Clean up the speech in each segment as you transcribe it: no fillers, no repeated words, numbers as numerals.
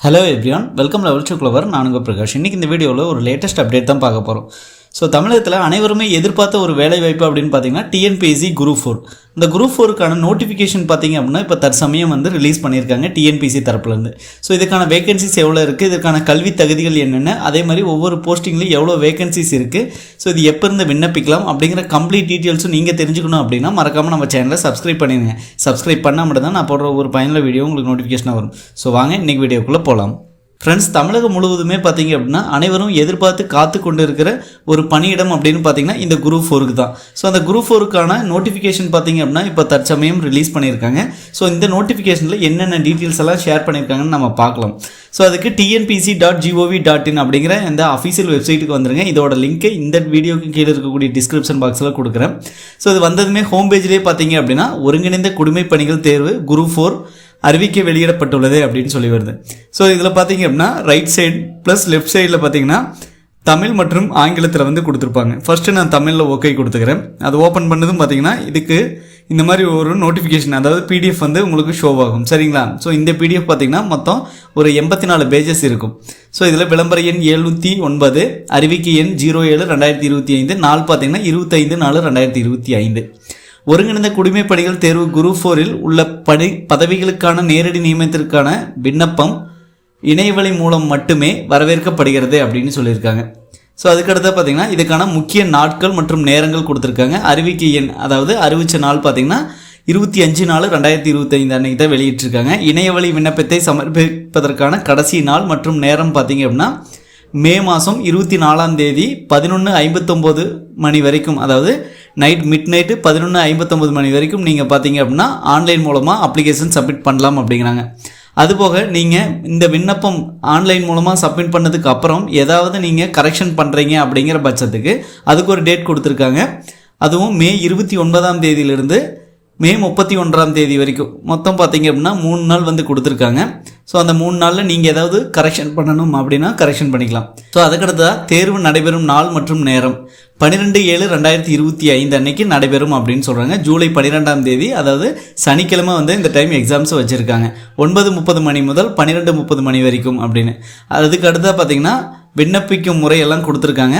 Hello everyone, welcome level two clever. நான் உங்கள் பிரகாஷ். இன்றைக்கி இந்த வீடியோவில் ஒரு லேட்டஸ்ட் அப்டேட் தான் பார்க்க போகிறோம். ஸோ தமிழகத்தில் அனைவருமே எதிர்பார்த்த ஒரு வேலை வாய்ப்பு அப்படின்னு பார்த்தீங்கன்னா டிஎன்பிஎஸ்சி குரூப் 4. இந்த குரூப் 4க்கான நோட்டிஃபிகேஷன் பார்த்தீங்க அப்படின்னா இப்போ தற்சமயம் ரிலீஸ் பண்ணியிருக்காங்க டிஎன்பிஎஸ்சி தரப்புலேருந்து. ஸோ இதுக்கான வேகன்சிஸ் எவ்வளோ இருக்குது, இதுக்கான கல்வி தகுதிகள் என்னென்ன, அதே மாதிரி ஒவ்வொரு போஸ்டிங்லேயும் எவ்வளோ வேகன்சிஸ் இருக்குது, ஸோ இது எப்போ இருந்து விண்ணப்பிக்கலாம் அப்படிங்கிற கம்ப்ளீட் டீட்டெயில்ஸும் நீங்கள் தெரிஞ்சுக்கணும் அப்படின்னா மறக்காமல் நம்ம சேனலை சப்ஸ்கிரைப் பண்ணிடுங்க. சப்ஸ்கிரைப் பண்ணால் மட்டும் தான் நான் போடுற ஒரு பயனுள்ள வீடியோ உங்களுக்கு நோட்டிஃபிகேஷனாக வரும். ஸோ வாங்க இன்றைக்கி வீடியோக்குள்ளே போகலாம். ஃப்ரெண்ட்ஸ், தமிழகம் முழுவதுமே பார்த்தீங்க அப்படின்னா அனைவரும் எதிர்பார்த்து காத்து கொண்டு இருக்கிற ஒரு பணியிடம் அப்படின்னு பார்த்தீங்கன்னா இந்த குரூப் 4க்கு தான். ஸோ அந்த குரூப் 4க்கான நோட்டிஃபிகேஷன் பார்த்தீங்க அப்படின்னா இப்போ தற்சமயம் ரிலீஸ் பண்ணியிருக்காங்க. ஸோ இந்த நோட்டிஃபிகேஷனில் என்னென்ன டீட்டெயில்ஸ் எல்லாம் ஷேர் பண்ணியிருக்காங்கன்னு நம்ம பார்க்கலாம். ஸோ அதுக்கு tnpc.gov.in அப்படிங்கிற இந்த அஃபீஷியல் வெப்சைட்டுக்கு வந்துருங்க. இதோட லிங்க்கை இந்த வீடியோக்கு கீழே இருக்கக்கூடிய டிஸ்கிரிப்ஷன் பாக்ஸில் கொடுக்குறேன். ஸோ இது வந்ததுமே ஹோம் பேஜ்லேயே பார்த்தீங்க அப்படின்னா ஒருங்கிணைந்த குடிமைப் பணிகள் தேர்வு குரூப் 4 அறிவிக்கை வெளியிடப்பட்டுள்ளது அப்படின்னு சொல்லி வருது. ஸோ இதில் பார்த்தீங்க அப்படின்னா ரைட் சைடு ப்ளஸ் லெஃப்ட் சைடில் பார்த்தீங்கன்னா தமிழ் மற்றும் ஆங்கிலத்தில் கொடுத்துருப்பாங்க. ஃபர்ஸ்ட்டு நான் தமிழில் ஓகே கொடுத்துக்கிறேன். அது ஓப்பன் பண்ணதும் பார்த்தீங்கன்னா இதுக்கு இந்த மாதிரி ஒரு நோட்டிஃபிகேஷன், அதாவது பிடிஎஃப் உங்களுக்கு ஷோ ஆகும். சரிங்களா? ஸோ இந்த பிடிஎஃப் பார்த்தீங்கன்னா மொத்தம் ஒரு 84 பேஜஸ் இருக்கும். ஸோ இதில் விளம்பர எண் 709, அறிவிக்கை எண் 07/2025, நாள் பார்த்தீங்கன்னா 25/4/2025. ஒருங்கிணைந்த குடிமைப் பணிகள் தேர்வு குரூப் 4ல் உள்ள பதவிகளுக்கான நேரடி நியமனத்திற்கான விண்ணப்பம் இணையவழி மூலம் மட்டுமே வரவேற்கப்படுகிறது அப்படின்னு சொல்லியிருக்காங்க. ஸோ அதுக்கடுத்து பார்த்தீங்கன்னா இதுக்கான முக்கிய நாட்கள் மற்றும் நேரங்கள் கொடுத்துருக்காங்க. அறிவிக்கை எண், அதாவது அறிவித்த நாள் பார்த்தீங்கன்னா 25/4/2025 அன்னைக்கு தான் வெளியிட்டிருக்காங்க. இணையவழி விண்ணப்பத்தை சமர்ப்பிப்பதற்கான கடைசி நாள் மற்றும் நேரம் பார்த்தீங்க அப்படின்னா மே மாதம் 24ஆம் தேதி 11:59 மணி வரைக்கும், அதாவது மிட் நைட்டு 11:59 மணி வரைக்கும் நீங்கள் பார்த்தீங்க அப்படின்னா ஆன்லைன் மூலமாக அப்ளிகேஷன் சப்மிட் பண்ணலாம் அப்படிங்கிறாங்க. அதுபோக நீங்கள் இந்த விண்ணப்பம் ஆன்லைன் மூலமாக சப்மிட் பண்ணதுக்கு அப்புறம் ஏதாவது நீங்கள் கரெக்ஷன் பண்ணுறீங்க அப்படிங்கிற பட்சத்துக்கு அதுக்கு ஒரு டேட் கொடுத்துருக்காங்க. அதுவும் மே 29ஆம் தேதியிலிருந்து மே 31ஆம் தேதி வரைக்கும் மொத்தம் பார்த்தீங்க அப்படின்னா 3 நாள் கொடுத்துருக்காங்க. ஸோ அந்த 3 நாளில் நீங்கள் ஏதாவது கரெக்ஷன் பண்ணணும் அப்படின்னா கரெக்ஷன் பண்ணிக்கலாம். ஸோ அதுக்கடுத்ததாக தேர்வு நடைபெறும் நாள் மற்றும் நேரம் 12/7/2025 அன்னைக்கு நடைபெறும் அப்படின்னு சொல்கிறாங்க. ஜூலை 12ஆம் தேதி, அதாவது சனிக்கிழமை இந்த டைம் எக்ஸாம்ஸ் வச்சுருக்காங்க. 9:30 மணி முதல் 12:30 மணி வரைக்கும் அப்படின்னு. அதுக்கு அடுத்தா பார்த்தீங்கன்னா விண்ணப்பிக்கும் முறையெல்லாம் கொடுத்துருக்காங்க.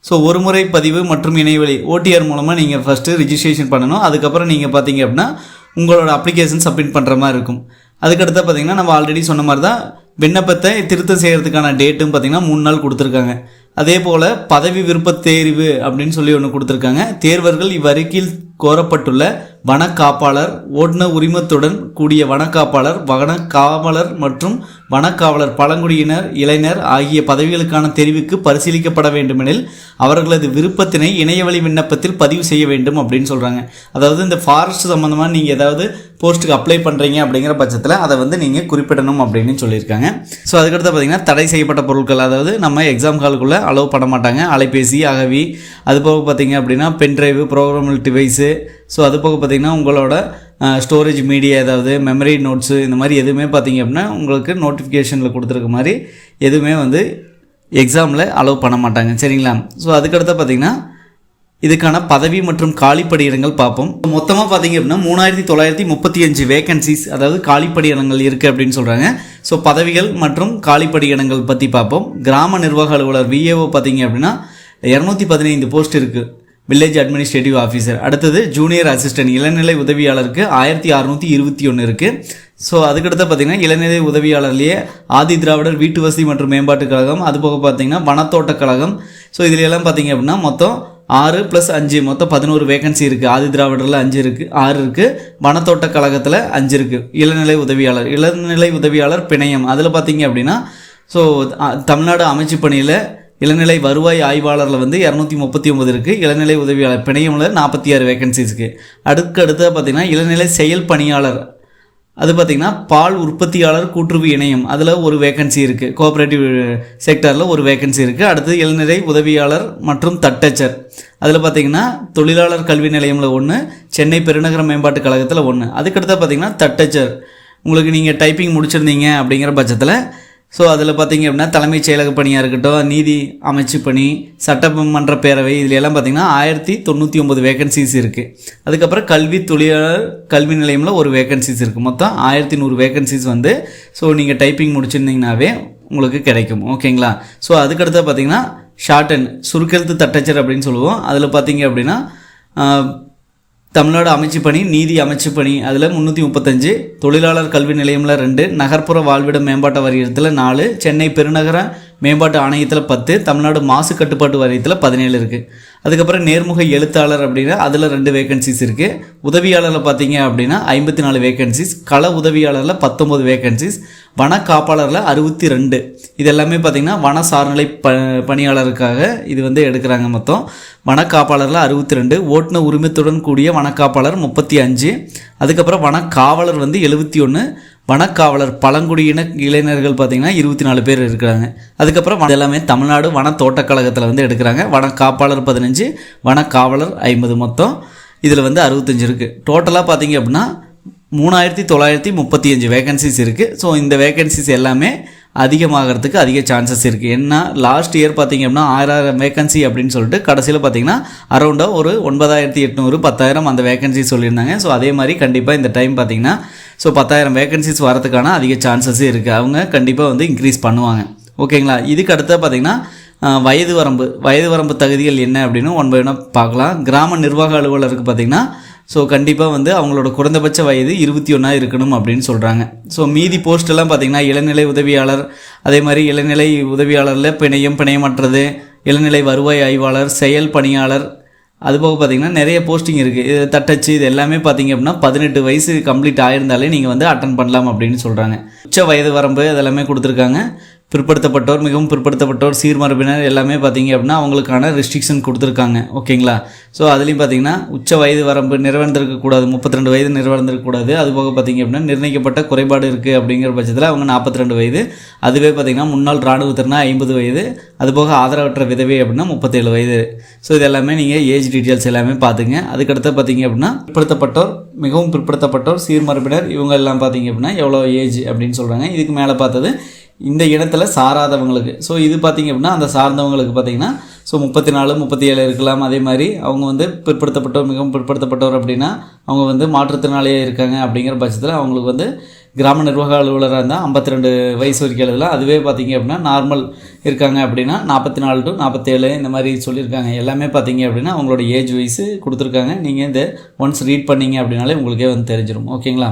ஸோ ஒரு முறை பதிவு மற்றும் இணையவழி OTR மூலமாக நீங்கள் ஃபஸ்ட்டு ரிஜிஸ்ட்ரேஷன் பண்ணணும். அதுக்கப்புறம் நீங்கள் பார்த்தீங்க அப்படின்னா உங்களோட அப்ளிகேஷன் சப்மிட் பண்ணுற மாதிரி இருக்கும். அதுக்கடுத்து பார்த்தீங்கன்னா நம்ம ஆல்ரெடி சொன்ன மாதிரி தான் விண்ணப்பத்தை திருத்தம் செய்கிறதுக்கான டேட்டும் பார்த்தீங்கன்னா 3 நாள் கொடுத்துருக்காங்க. அதே போல் பதவி விருப்ப தேர்வு அப்படின்னு சொல்லி ஒன்று கொடுத்துருக்காங்க. தேர்வர்கள் இவ்வறிக்கையில் கோரப்பட்டுள்ள வனக்காப்பாளர், ஓட்டுநர் உரிமத்துடன் கூடிய வனக்காப்பாளர், வனக்காவலர் மற்றும் வனக்காவலர், பழங்குடியினர், இளைஞர் ஆகிய பதவிகளுக்கான தெரிவுக்கு பரிசீலிக்கப்பட வேண்டுமெனில் அவர்களது விருப்பத்தினை இணையவழி விண்ணப்பத்தில் பதிவு செய்ய வேண்டும் அப்படின்னு சொல்கிறாங்க. அதாவது இந்த ஃபாரஸ்ட் சம்மந்தமாக நீங்கள் ஏதாவது போஸ்ட்டுக்கு அப்ளை பண்ணுறீங்க அப்படிங்கிற பட்சத்தில் அதை நீங்கள் குறிப்பிடணும் அப்படின்னு சொல்லியிருக்காங்க. ஸோ அதுக்கடுத்து பார்த்திங்கன்னா தடை செய்யப்பட்ட பொருட்கள், அதாவது நம்ம எக்ஸாம் ஹாலுக்குள்ளே அலோவ் பண்ண மாட்டாங்க. அலைபேசி, அகவி, அது போக பார்த்திங்க அப்படின்னா பென்ட்ரைவு, ப்ரோக்ராமபிள் டிவைஸு, ஸோ அது போக பார்த்திங்கன்னா உங்களோட ஸ்டோரேஜ் மீடியா, ஏதாவது மெமரி நோட்ஸு, இந்த மாதிரி எதுவுமே பார்த்திங்க அப்படின்னா உங்களுக்கு நோட்டிஃபிகேஷனில் கொடுத்துருக்க மாதிரி எதுவுமே எக்ஸாமில் அலோவ் பண்ண மாட்டாங்க. சரிங்களா? ஸோ அதுக்கடுத்து பார்த்திங்கன்னா இதுக்கான பதவி மற்றும் காலிப்பணியிடங்கள் பார்ப்போம். மொத்தமாக பார்த்திங்க அப்படின்னா 3935 வேகன்சிஸ், அதாவது காலிப்பணியிடங்கள் இருக்குது அப்படின்னு சொல்கிறாங்க. ஸோ பதவிகள் மற்றும் காலிப்பணியிடங்கள் பற்றி பார்ப்போம். கிராம நிர்வாக அலுவலர் VAO பார்த்திங்க அப்படின்னா 215 போஸ்ட் இருக்குது. Village administrative officer. அடுத்தது ஜூனியர் அசிஸ்டன்ட் இளநிலை உதவியாளருக்கு 1621 இருக்குது. ஸோ அதுக்கடுத்து பார்த்திங்கன்னா இளநிலை உதவியாளர்லேயே ஆதி திராவிடர் வீட்டு வசதி மற்றும் மேம்பாட்டுக் கழகம், அதுபோக பார்த்திங்கன்னா வனத்தோட்டக் கழகம். ஸோ இதில் எல்லாம் பார்த்திங்க அப்படின்னா மொத்தம் 6 + 5 மொத்தம் 11 வேகன்சி இருக்குது. ஆதி திராவிடரில் 5 இருக்குது, 6 இருக்குது. வனத்தோட்டக் கழகத்தில் 5 இருக்குது. இளநிலை உதவியாளர் பிணையம், அதில் பார்த்திங்க அப்படின்னா ஸோ தமிழ்நாடு அமைச்சு பணியில் இளநிலை வருவாய் ஆய்வாளரில் 239 இருக்குது. இளநிலை உதவியாளர் பிணையமில் 46 வேகன்சிஸ் இருக்குது. அடுத்து பார்த்திங்கன்னா இளநிலை செயல் பணியாளர், அது பார்த்திங்கன்னா பால் உற்பத்தியாளர் கூட்டுறவு இணையம், அதில் ஒரு வேகன்சி இருக்குது. கோஆப்ரேட்டிவ் செக்டரில் ஒரு வேகன்சி இருக்குது. அடுத்து இளநிலை உதவியாளர் மற்றும் தட்டச்சர், அதில் பார்த்திங்கன்னா தொழிலாளர் கல்வி நிலையமில் 1, சென்னை பெருநகர மேம்பாட்டு கழகத்தில் 1. அதுக்கடுத்து பார்த்திங்கன்னா தட்டச்சர், உங்களுக்கு நீங்கள் டைப்பிங் முடிச்சிருந்தீங்க அப்படிங்கிற பட்சத்தில் ஸோ அதில் பார்த்திங்க அப்படின்னா தலைமைச் செயலக பணியாக இருக்கட்டும், நீதி அமைச்சு பணி, சட்டமன்ற பேரவை, இதில் எல்லாம் பார்த்திங்கன்னா 1099 வேகன்சிஸ் இருக்குது. அதுக்கப்புறம் கல்வி தொழிலாளர் கல்வி நிலையமில் ஒரு வேகன்சிஸ் இருக்குது. மொத்தம் 1100 வேகன்சிஸ் வந்து ஸோ நீங்கள் டைப்பிங் முடிச்சிருந்தீங்கன்னாவே உங்களுக்கு கிடைக்கும். ஓகேங்களா? ஸோ அதுக்கடுத்து பார்த்திங்கன்னா ஷார்ட் அண்ட் சுருக்கெழுத்து தட்டச்சர் அப்படின்னு சொல்லுவோம். அதில் பார்த்திங்க அப்படின்னா தமிழ்நாடு அமைச்சு பணி, நீதி அமைச்சு பணி அதில் 335, தொழிலாளர் கல்வி நிலையமில் 2, நகர்ப்புற வாழ்விட மேம்பாட்டு வாரியத்தில் 4, சென்னை பெருநகர மேம்பாட்டு ஆணையத்தில் 10, தமிழ்நாடு மாசு கட்டுப்பாட்டு வாரியத்தில் 17 இருக்குது. அதுக்கப்புறம் நேர்முக எழுத்தாளர் அப்படின்னா அதில் 2 வேகன்சிஸ் இருக்குது. உதவியாளரில் பார்த்தீங்க அப்படின்னா 54 வேகன்சிஸ், கள உதவியாளரில் 19 வேகன்சிஸ், வன காப்பாளரில் 62. இது எல்லாமே பார்த்திங்கன்னா வன சார்நிலை பணியாளருக்காக இது வந்து எடுக்கிறாங்க. மொத்தம் வன காப்பாளரில் 62, ஓட்டுநர் உரிமத்துடன் கூடிய வனக்காப்பாளர் 35, அதுக்கப்புறம் வனக்காவலர் வந்து 71, வனக்காவலர் பழங்குடியின இளைஞர்கள் பார்த்திங்கன்னா 24 பேர் இருக்கிறாங்க. அதுக்கப்புறம் எல்லாமே தமிழ்நாடு வன தோட்டக்கழகத்தில் வந்து எடுக்கிறாங்க. வனக்காப்பாளர் 15, வனக்காவலர் 50, மொத்தம் இதில் வந்து 65 இருக்குது. டோட்டலாக பார்த்திங்க அப்படின்னா 3935 வேகன்சிஸ் இருக்குது. ஸோ இந்த வேகன்சிஸ் எல்லாமே அதிகமாகிறதுக்கு அதிக சான்சஸ் இருக்குது. என்ன லாஸ்ட் இயர் பார்த்திங்க அப்படின்னா 6000 வேகன்சி அப்படின்னு சொல்லிட்டு கடைசியில் பார்த்திங்கன்னா அரௌண்டாக ஒரு 9800 10,000 அந்த வேகன்சி சொல்லியிருந்தாங்க. ஸோ அதே மாதிரி கண்டிப்பாக இந்த டைம் பார்த்திங்கன்னா ஸோ 10,000 வேகன்சிஸ் வரதுக்கான அதிக சான்சஸ் இருக்குது. அவங்க கண்டிப்பாக வந்து இன்க்ரீஸ் பண்ணுவாங்க. ஓகேங்களா? இதுக்கு அடுத்த பார்த்திங்கன்னா வயது வரம்பு தகுதிகள் என்ன அப்படின்னு ஒன் பை ஒன்னாக பார்க்கலாம். கிராம நிர்வாக அலுவலருக்கு பார்த்திங்கன்னா ஸோ கண்டிப்பாக வந்து அவங்களோட குறைந்தபட்ச வயது 21 இருக்கணும் அப்படின்னு சொல்கிறாங்க. ஸோ மீதி போஸ்ட்டெல்லாம் பார்த்திங்கன்னா இளநிலை உதவியாளர், அதே மாதிரி இளநிலை உதவியாளரில் பிணையமற்றது, இளநிலை வருவாய் ஆய்வாளர், செயல் பணியாளர், அதுபோக பார்த்திங்கன்னா நிறைய போஸ்டிங் இருக்குது. இது தட்டச்சு இது எல்லாமே பார்த்திங்க அப்படின்னா 18 வயசு கம்ப்ளீட் ஆகிருந்தாலே நீங்கள் வந்து அட்டன் பண்ணலாம் அப்படின்னு சொல்கிறாங்க. உச்ச வயது வரம்பு அதெல்லாமே கொடுத்துருக்காங்க. பிற்படுத்தப்பட்டோர், மிகவும் பிற்படுத்தப்பட்டோர், சீர்மரபினர் எல்லாமே பார்த்திங்க அப்படின்னா அவங்களுக்கான ரெஸ்ட்ரிக்ஷன் கொடுத்துருக்காங்க. ஓகேங்களா? ஸோ அதுலேயும் பார்த்திங்கன்னா உச்ச வயது வரம்பு நிறைவடைந்திருக்கக்கூடாது, 32 வயது நிறைவடைந்திருக்கக்கூடாது. அதுபோக பார்த்திங்க அப்படின்னா நிர்ணயிக்கப்பட்ட குறைபாடு இருக்குது அப்படிங்கிற பட்சத்தில் அவங்க 42 வயது, அதுவே பார்த்திங்கன்னா முன்னாள் இராணுவத்தினா 50 வயது, அதுபோக ஆதரவற்ற விதவை அப்படின்னா 37 வயது. ஸோ இது எல்லாமே நீங்கள் ஏஜ் டீட்டெயில்ஸ் எல்லாமே பார்த்துங்க. அதுக்கடுத்து பார்த்திங்க அப்படின்னா பிற்படுத்தப்பட்டோர், மிகவும் பிற்படுத்தப்பட்டோர், சீர்மரபினர் இவங்க எல்லாம் பார்த்திங்க அப்படின்னா எவ்வளோ ஏஜ் அப்படின்னு சொல்கிறாங்க. இதுக்கு மேலே பார்த்தது இந்த இனத்தில் சாராதவங்களுக்கு. ஸோ இது பார்த்திங்க அப்படின்னா அந்த சார்ந்தவங்களுக்கு பார்த்திங்கன்னா ஸோ 34 37 இருக்கலாம். அதே மாதிரி அவங்க வந்து பிற்படுத்தப்பட்டோர், மிகவும் பிற்படுத்தப்பட்டோர் அப்படின்னா அவங்க வந்து மாற்றுத்திறனாளியாக இருக்காங்க அப்படிங்கிற பட்சத்தில் அவங்களுக்கு வந்து கிராம நிர்வாக அலுவலராக இருந்தால் 52 வயசு வரைக்கும் எழுதலாம். அதுவே பார்த்திங்க அப்படின்னா நார்மல் இருக்காங்க அப்படின்னா 44 to 47 இந்த மாதிரி சொல்லியிருக்காங்க. எல்லாமே பார்த்திங்க அப்படின்னா அவங்களோட ஏஜ் வயசு கொடுத்துருக்காங்க. நீங்கள் இந்த ஒன்ஸ் ரீட் பண்ணிங்க அப்படின்னாலே உங்களுக்கே வந்து தெரிஞ்சிடும். ஓகேங்களா?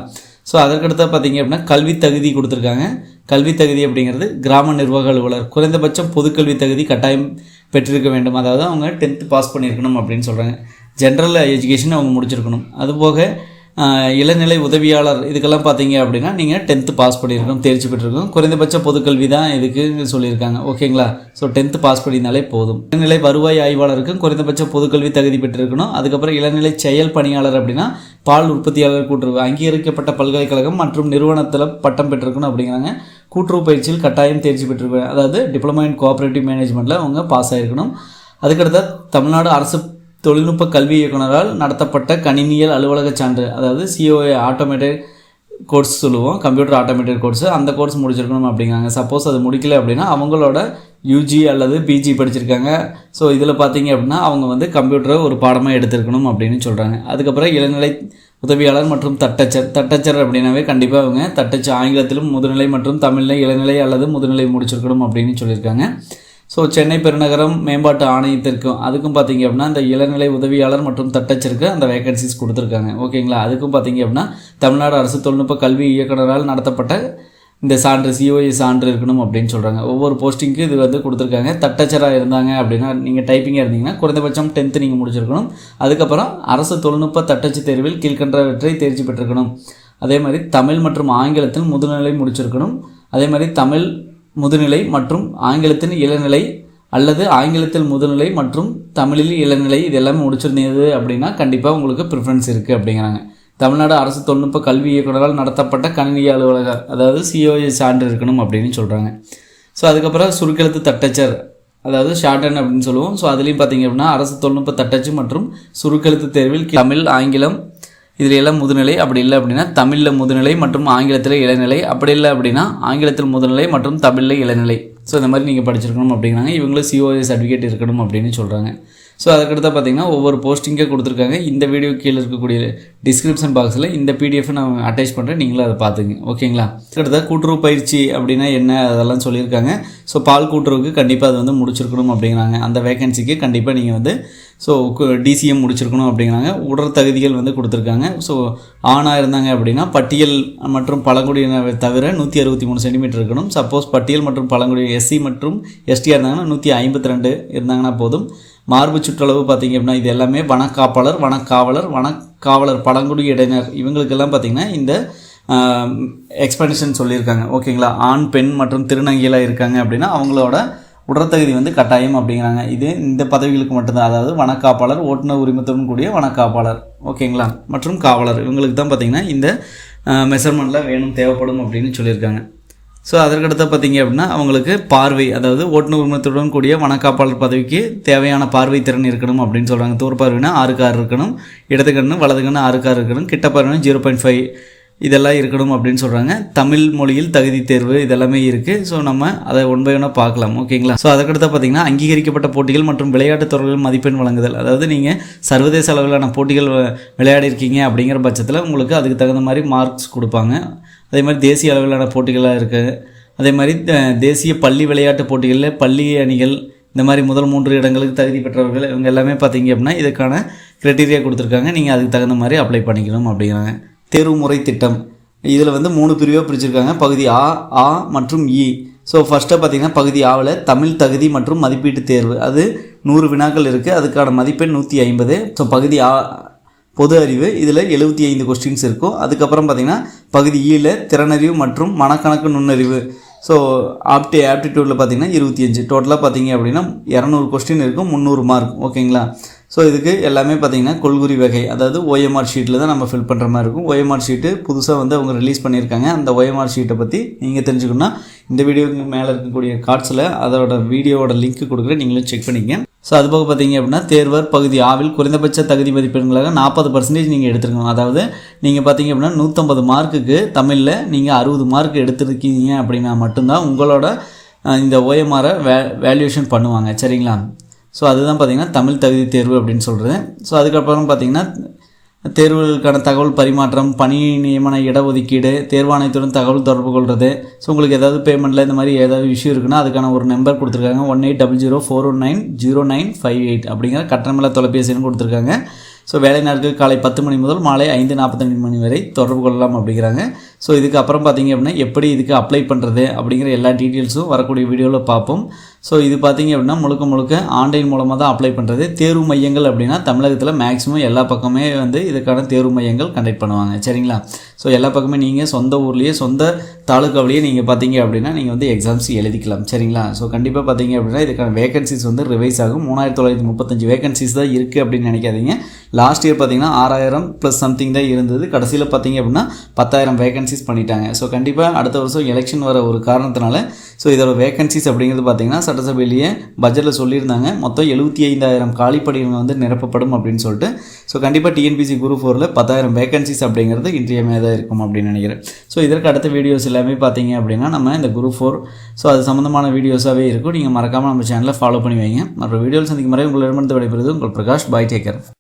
ஸோ அதற்கடுத்த பார்த்திங்க அப்படின்னா கல்வி தகுதி கொடுத்துருக்காங்க. கல்வி தகுதி அப்படிங்கிறது கிராம நிர்வாக அலுவலர் குறைந்தபட்சம் பொதுக்கல்வி தகுதி கட்டாயம் பெற்றிருக்க வேண்டும். அதாவது அவங்க 10th பாஸ் பண்ணியிருக்கணும் அப்படின்னு சொல்கிறாங்க. ஜென்ரல் எஜுகேஷன் அவங்க முடிச்சிருக்கணும். அதுபோக இளநிலை உதவியாளர் இதுக்கெல்லாம் பார்த்தீங்க அப்படின்னா நீங்கள் 10th பாஸ் பண்ணியிருக்கணும், தேர்ச்சி பெற்றிருக்கணும். குறைந்தபட்ச பொதுக்கல்வி தான் இதுக்கு சொல்லியிருக்காங்க. ஓகேங்களா? ஸோ 10th பாஸ் பண்ணியிருந்தாலே போதும். இளநிலை வருவாய் ஆய்வாளருக்கும் குறைந்தபட்ச பொதுக்கல்வி தகுதி பெற்றிருக்கணும். அதுக்கப்புறம் இளநிலை செயல் பணியாளர் அப்படின்னா பால் உற்பத்தியாளர் கூட்டுறவு அங்கீகரிக்கப்பட்ட பல்கலைக்கழகம் மற்றும் நிறுவனத்தில் பட்டம் பெற்றிருக்கணும் அப்படிங்கிறாங்க. கூட்டுறவு பயிற்சியில் கட்டாயம் தேர்ச்சி பெற்றிருக்கணும். அதாவது டிப்ளமோ இன் கோஆப்ரேட்டிவ் மேனேஜ்மெண்ட்டில் அவங்க பாஸ் ஆகிருக்கணும். அதுக்கடுத்த தமிழ்நாடு அரசு தொழில்நுட்ப கல்வி இயக்குனரால் நடத்தப்பட்ட கணினியல் அலுவலக சான்று, அதாவது COA ஆட்டோமேட்டட் கோர்ஸ் சொல்லுவோம், கம்ப்யூட்டர் ஆட்டோமேட்டட் கோர்ஸ், அந்த கோர்ஸ் முடிச்சிருக்கணும் அப்படிங்கிறாங்க. சப்போஸ் அது முடிக்கல அப்படின்னா அவங்களோட UG அல்லது PG படிச்சிருக்காங்க. ஸோ இதில் பார்த்தீங்க அப்படின்னா அவங்க வந்து கம்ப்யூட்டரை ஒரு பாடமாக எடுத்திருக்கணும் அப்படின்னு சொல்கிறாங்க. அதுக்கப்புறம் இளநிலை உதவியாளர் மற்றும் தட்டச்சர் அப்படின்னாவே கண்டிப்பாக அவங்க தட்டச்சு ஆங்கிலத்திலும் முதுநிலை மற்றும் தமிழில் இளநிலை அல்லது முதுநிலை முடிச்சிருக்கணும் அப்படின்னு சொல்லியிருக்காங்க. ஸோ சென்னை பெருநகரம் மேம்பாட்டு ஆணையத்திற்கும் அதுக்கும் பார்த்திங்க அப்படின்னா இந்த இளநிலை உதவியாளர் மற்றும் தட்டச்சருக்கு அந்த வேகன்சிஸ் கொடுத்துருக்காங்க. ஓகேங்களா? அதுக்கும் பார்த்திங்க அப்படின்னா தமிழ்நாடு அரசு தொழில்நுட்ப கல்வி இயக்குனரால் நடத்தப்பட்ட இந்த சான்று COA சான்று இருக்கணும் அப்படின்னு சொல்கிறாங்க. ஒவ்வொரு போஸ்டிங்க்கு இது வந்து கொடுத்துருக்காங்க. தட்டச்சராக இருந்தாங்க அப்படின்னா நீங்கள் டைப்பிங்காக இருந்தீங்கன்னா குறைந்தபட்சம் 10th நீங்கள் முடிச்சிருக்கணும். அதுக்கப்புறம் அரசு தொழில்நுட்ப தட்டச்சு தேர்வில் கீழ்கண்டவற்றை தேர்ச்சி பெற்றிருக்கணும். அதே மாதிரி தமிழ் மற்றும் ஆங்கிலத்தில் முதுநிலை முடிச்சிருக்கணும். அதே மாதிரி தமிழ் முதுநிலை மற்றும் ஆங்கிலத்தின் இளநிலை அல்லது ஆங்கிலத்தில் முதுநிலை மற்றும் தமிழில் இளநிலை இது எல்லாமே முடிச்சிருந்தது அப்படின்னா கண்டிப்பாக உங்களுக்கு ப்ரிஃபரன்ஸ் இருக்குது அப்படிங்கிறாங்க. தமிழ்நாடு அரசு தொழில்நுட்ப கல்வி இயக்குனரால் நடத்தப்பட்ட கணினி அலுவலகர், அதாவது COA சான்று இருக்கணும் அப்படின்னு சொல்கிறாங்க. ஸோ அதுக்கப்புறம் சுருக்கெழுத்து தட்டச்சர், அதாவது ஷார்ட் ஹேண்ட் அப்படின்னு சொல்லுவோம். ஸோ அதுலேயும் பார்த்திங்க அப்படின்னா அரசு தொழில்நுட்ப தட்டச்சு மற்றும் சுருக்கெழுத்து தேர்வில் தமிழ், ஆங்கிலம் இதில் எல்லாம் முதுநிலை, அப்படி இல்லை அப்படின்னா தமிழில் முதுநிலை மற்றும் ஆங்கிலத்தில் இளநிலை, அப்படி இல்லை அப்படின்னா ஆங்கிலத்தில் முதுநிலை மற்றும் தமிழில் இளநிலை. ஸோ இந்த மாதிரி நீங்கள் படிச்சிருக்கணும் அப்படிங்கிறாங்க. இவங்களும் COA சர்டிஃபிகேட் இருக்கணும் அப்படின்னு சொல்கிறாங்க. ஸோ அதுக்கடுத்து பார்த்திங்கன்னா ஒவ்வொரு போஸ்டிங்கே கொடுத்துருக்காங்க. இந்த வீடியோ கீழே இருக்கக்கூடிய டிஸ்கிரிப்ஷன் பாக்ஸில் இந்த PDF நான் அட்டாச் பண்ணுறேன், நீங்களும் அதை பார்த்துங்க. ஓகேங்களா? அதுக்கடுத்த கூட்டுறவு பயிற்சி அப்படின்னா என்ன அதெல்லாம் சொல்லியிருக்காங்க. ஸோ பால் கூட்டுறவுக்கு கண்டிப்பாக அது வந்து முடிச்சிருக்கணும் அப்படிங்கிறாங்க. அந்த வேகன்சிக்கு கண்டிப்பாக நீங்கள் வந்து ஸோ DCM முடிச்சிருக்கணும் அப்படிங்கிறாங்க. உடல் தகுதிகள் வந்து கொடுத்துருக்காங்க. ஸோ ஆணாக இருந்தாங்க அப்படின்னா பட்டியல் மற்றும் பழங்குடியினரை தவிர 163 சென்டிமீட்டர் இருக்கணும். சப்போஸ் பட்டியல் மற்றும் பழங்குடி SC மற்றும் ST இருந்தாங்கன்னா 152 இருந்தாங்கன்னா போதும். மார்பு சுற்றளவு பார்த்திங்க அப்படின்னா இது எல்லாமே வனக்காவலர் பழங்குடி இடையினர் இவங்களுக்கெல்லாம் பார்த்திங்கன்னா இந்த எக்ஸ்பென்ஷன் சொல்லியிருக்காங்க. ஓகேங்களா? ஆண் பெண் மற்றும் திருநங்கையில் இருக்காங்க அப்படின்னா அவங்களோட உடற்தகுதி வந்து கட்டாயம் அப்படிங்கிறாங்க. இது இந்த பதவிகளுக்கு மட்டும்தான், அதாவது வனக்காப்பாளர், ஓட்டுநர் உரிமத்துடன் கூடிய வனக்காப்பாளர், ஓகேங்களா, மற்றும் காவலர் இவங்களுக்கு தான் பார்த்திங்கன்னா இந்த மெஷர்மெண்ட்டில் வேணும் தேவைப்படும் அப்படின்னு சொல்லியிருக்காங்க. ஸோ அதற்கடுத்து பார்த்திங்க அப்படின்னா அவங்களுக்கு பார்வை, அதாவது ஓட்டுநர் உரிமத்துடன் கூடிய வனக்காப்பாளர் பதவிக்கு தேவையான பார்வை திறன் இருக்கணும் அப்படின்னு சொல்கிறாங்க. தூர் பார்வைனா 6 இருக்கணும், இடது கண்ணு வலது கண்ணு 6 இருக்கணும், கிட்ட பார்வைனா 0.5 இதெல்லாம் இருக்கணும் அப்படின்னு சொல்கிறாங்க. தமிழ் மொழியில் தகுதி தேர்வு இதெல்லாமே இருக்குது. ஸோ நம்ம அதை ஒன் பை ஒன்னாக பார்க்கலாம். ஓகேங்களா? ஸோ அதுக்கடுத்து பார்த்திங்கன்னா அங்கீகரிக்கப்பட்ட போட்டிகள் மற்றும் விளையாட்டுத் துறைகளில் மதிப்பெண் வழங்குதல், அதாவது நீங்கள் சர்வதேச அளவிலான போட்டிகள் விளையாடி இருக்கீங்க அப்படிங்கிற பட்சத்தில் உங்களுக்கு அதுக்கு தகுந்த மாதிரி மார்க்ஸ் கொடுப்பாங்க. அதே மாதிரி தேசிய அளவிலான போட்டிகளாக இருக்குது. அதே மாதிரி தேசிய பள்ளி விளையாட்டு போட்டிகளில் பள்ளி அணிகள் இந்த மாதிரி முதல் 3 இடங்களுக்கு தகுதி பெற்றவர்கள் இவங்க எல்லாமே பார்த்திங்க அப்படின்னா இதுக்கான க்ரைட்டீரியா கொடுத்துருக்காங்க. நீங்கள் அதுக்கு தகுந்த மாதிரி அப்ளை பண்ணிக்கணும் அப்படிங்கிறாங்க. தேர்வுமுறை திட்டம் இதில் வந்து 3 பிரிவாக பிரிச்சிருக்காங்க. பகுதி A மற்றும் E. ஸோ ஃபஸ்ட்டாக பார்த்திங்கன்னா பகுதி ஆவில் தமிழ் தகுதி மற்றும் மதிப்பீட்டு தேர்வு, அது 100 வினாக்கள் இருக்குது, அதுக்கான மதிப்பெண் 150. ஸோ பகுதி A பொது அறிவு, இதில் 75 கொஸ்டின்ஸ் இருக்கும். அதுக்கப்புறம் பார்த்திங்கன்னா பகுதி ஈயில் திறனறிவு மற்றும் மனக்கணக்கு நுண்ணறிவு. ஸோ ஆப்டிடியூடில் பார்த்திங்கன்னா 25. டோட்டலாக பார்த்திங்க அப்படின்னா 200 கொஸ்டின் இருக்கும், 300 மார்க். ஓகேங்களா? ஸோ இதுக்கு எல்லாமே பார்த்திங்கன்னா கொள்குறி வகை, அதாவது OMR ஷீட்டில் தான் நம்ம ஃபில் பண்ணுற மாதிரி இருக்கும். OMR ஷீட்டு புதுசாக வந்து அவங்க ரிலீஸ் பண்ணியிருக்காங்க. அந்த OMR ஷீட்டை பற்றி நீங்கள் தெரிஞ்சுக்கணுன்னா இந்த வீடியோக்கு மேலே இருக்கக்கூடிய கார்ட்ஸில் அதோட வீடியோவோட லிங்க் கொடுக்குறேன், நீங்களும் செக் பண்ணிக்கங்க. ஸோ அதுபோக பார்த்திங்க அப்படின்னா தேர்வர் பகுதி ஆவில் குறைந்தபட்ச தகுதி மதிப்பெண்களாக 40% நீங்கள் எடுத்துருக்கணும். அதாவது நீங்கள் பார்த்திங்க அப்படின்னா 150 மார்க்குக்கு தமிழில் நீங்கள் 60 மார்க் எடுத்துருக்கீங்க அப்படின்னா மட்டும்தான் உங்களோட இந்த OMR வேல்யூஷன் பண்ணுவாங்க. சரிங்களா? ஸோ அதுதான் பார்த்திங்கன்னா தமிழ் தகுதி தேர்வு அப்படின்னு சொல்கிறது. ஸோ அதுக்கப்புறம் பார்த்திங்கன்னா தேர்வுகளுக்கான தகவல் பரிமாற்றம், பணி நியமன இடஒதுக்கீடு, தேர்வாணையத்துடன் தகவல் தொடர்பு கொள்வது. ஸோ உங்களுக்கு ஏதாவது பேமெண்ட்டில் இந்த மாதிரி ஏதாவது இஷ்யூ இருக்குன்னா அதுக்கான ஒரு நம்பர் கொடுத்துருக்காங்க. 180041900958 அப்படிங்கிற கட்டணமில்லா தொலைபேசின்னு கொடுத்துருக்காங்க. ஸோ வேலை நாட்கள் காலை 10 மணி முதல் மாலை 5:45 மணி வரை தொடர்பு கொள்ளலாம் அப்படிங்கிறாங்க. ஸோ இதுக்கு அப்புறம் பார்த்திங்க அப்படின்னா எப்படி இதுக்கு அப்ளை பண்ணுறது அப்படிங்கிற எல்லா டீட்டெயில்ஸும் வரக்கூடிய வீடியோவில் பார்ப்போம். ஸோ இது பார்த்திங்க அப்படின்னா முழுக்க ஆன்லைன் மூலமாக தான் அப்ளை பண்ணுறது. தேர்வு மையங்கள் அப்படின்னா தமிழகத்தில் மேக்ஸிமம் எல்லா பக்கமே வந்து இதுக்கான தேர்வு மையங்கள் கண்டக்ட் பண்ணுவாங்க. சரிங்களா? ஸோ எல்லா பக்கமே நீங்கள் சொந்த ஊர்லேயே சொந்த தாலுக்காவிலேயே நீங்கள் பார்த்தீங்க அப்படின்னா நீங்கள் வந்து எக்ஸாம்ஸ் எழுதிக்கலாம். சரிங்களா? ஸோ கண்டிப்பாக பார்த்தீங்க அப்படின்னா இதுக்கான வேகன்சிஸ் வந்து ரிவைஸ் ஆகும். 3935 வேகன்சிஸ் தான் இருக்குது அப்படின்னு நினைக்காதீங்க. லாஸ்ட் இயர் பார்த்தீங்கன்னா 6000 + சம்திங் தான் இருந்தது. கடைசியில் பார்த்தீங்க அப்படின்னா 10000 வேகன்சிஸ் பண்ணிட்டாங்க. ஸோ கண்டிப்பாக அடுத்த வருஷம் எலெக்ஷன் வர ஒரு காரணத்தினால ஸோ இதோட வேகன்சிஸ் அப்படிங்கிறது பார்த்தீங்கன்னா சட்டசபையிலேயே பட்ஜெட்டில் சொல்லியிருந்தாங்க. மொத்தம் 75000 காலிப்பணிகள் வந்து நிரப்பப்படும் அப்படின்னு சொல்லிட்டு. ஸோ கண்டிப்பாக TNPSC Group 4ல் 10000 வேகன்சிஸ் அப்படிங்கிறது இன்றியமையாதான் இருக்கும் அப்படின்னு நினைக்கிறேன். ஸோ இதற்கு அடுத்த வீடியோஸ் எல்லாமே பார்த்தீங்க அப்படின்னா நம்ம இந்த Group 4 ஸோ அது சம்மந்தமான வீடியோஸாகவே இருக்கும். நீங்கள் மறக்காமல் நம்ம சேனலை ஃபாலோ பண்ணி வைங்க. மற்ற வீடியோவில் சந்திக்கும் முறை உங்களிடமிருந்து விடைபெறுவது உங்கள் பிரகாஷ். பாய், டேக் கேர்.